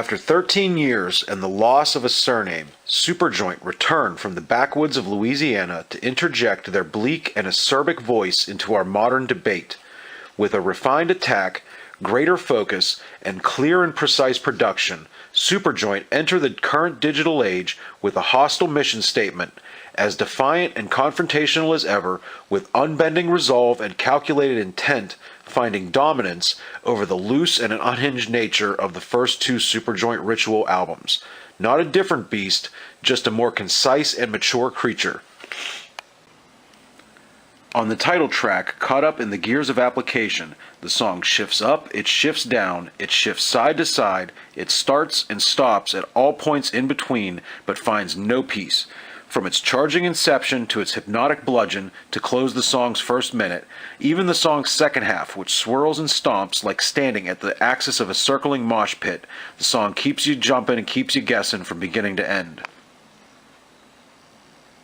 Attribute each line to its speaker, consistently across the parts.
Speaker 1: After 13 years and the loss of a surname, Superjoint returned from the backwoods of Louisiana to interject their bleak and acerbic voice into our modern debate. With a refined attack, greater focus, and clear and precise production, Superjoint enter the current digital age with a hostile mission statement, as defiant and confrontational as ever, with unbending resolve and calculated intent, finding dominance over the loose and unhinged nature of the first two Superjoint Ritual albums. Not a different beast, just a more concise and mature creature. On the title track, Caught Up in the Gears of Application, the song shifts up, it shifts down, it shifts side to side, it starts and stops at all points in between, but finds no peace. From its charging inception to its hypnotic bludgeon to close the song's first minute, even the song's second half, which swirls and stomps like standing at the axis of a circling mosh pit, the song keeps you jumping and keeps you guessing from beginning to end.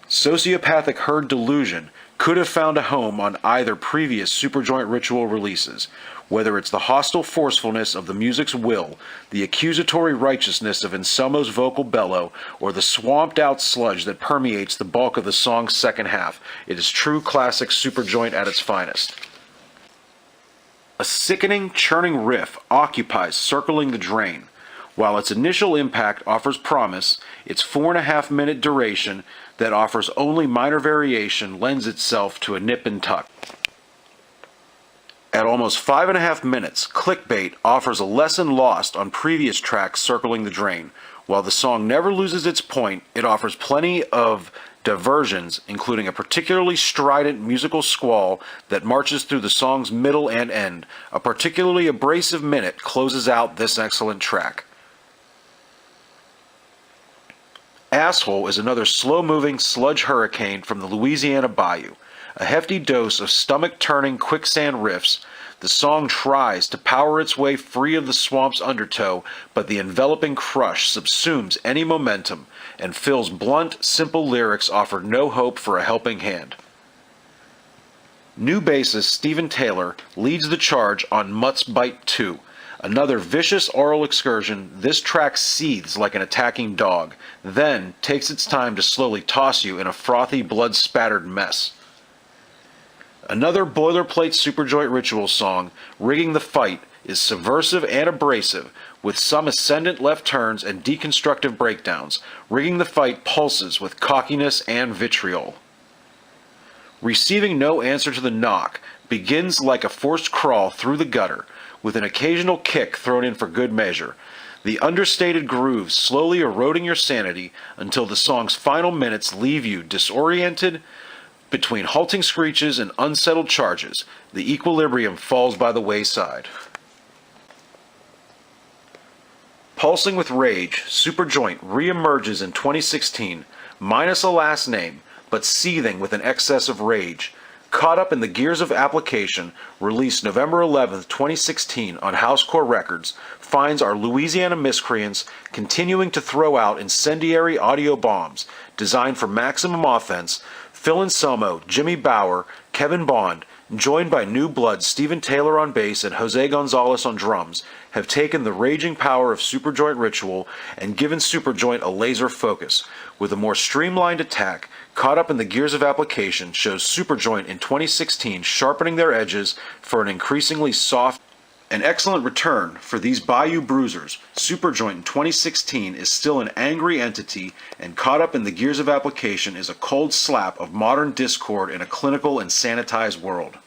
Speaker 1: Sociopathic Herd Delusion could have found a home on either previous Superjoint Ritual releases, whether it's the hostile forcefulness of the music's will, the accusatory righteousness of Anselmo's vocal bellow, or the swamped-out sludge that permeates the bulk of the song's second half. It is true classic Superjoint at its finest. A sickening, churning riff occupies Circling the Drain. While its initial impact offers promise, its 4.5-minute duration that offers only minor variation lends itself to a nip and tuck. At almost 5.5 minutes, Clickbait offers a lesson lost on previous tracks Circling the Drain. While the song never loses its point, it offers plenty of diversions, including a particularly strident musical squall that marches through the song's middle and end. A particularly abrasive minute closes out this excellent track. Asshole is another slow-moving sludge hurricane from the Louisiana bayou. A hefty dose of stomach-turning quicksand riffs, the song tries to power its way free of the swamp's undertow, but the enveloping crush subsumes any momentum, and Phil's blunt, simple lyrics offer no hope for a helping hand. New bassist Steven Taylor leads the charge on Mutt's Bite 2. Another vicious oral excursion, this track seethes like an attacking dog, then takes its time to slowly toss you in a frothy, blood-spattered mess. Another boilerplate Superjoint Ritual song, Rigging the Fight, is subversive and abrasive, with some ascendant left turns and deconstructive breakdowns. Rigging the Fight pulses with cockiness and vitriol. Receiving no answer to the knock begins like a forced crawl through the gutter, with an occasional kick thrown in for good measure. The understated grooves slowly eroding your sanity until the song's final minutes leave you disoriented. Between halting screeches and unsettled charges, the equilibrium falls by the wayside. Pulsing with rage, Superjoint re-emerges in 2016, minus a last name, but seething with an excess of rage. Caught Up in the Gears of Application, released November 11, 2016 on Housecore Records, finds our Louisiana miscreants continuing to throw out incendiary audio bombs designed for maximum offense. Phil Anselmo, Jimmy Bauer, Kevin Bond, joined by new blood Steven Taylor on bass and Jose Gonzalez on drums, have taken the raging power of Superjoint Ritual and given Superjoint a laser focus. With a more streamlined attack, Caught Up in the Gears of Application shows Superjoint in 2016 sharpening their edges for an increasingly soft. An excellent return for these Bayou Bruisers. Superjoint in 2016 is still an angry entity, and Caught Up in the Gears of Application is a cold slap of modern discord in a clinical and sanitized world.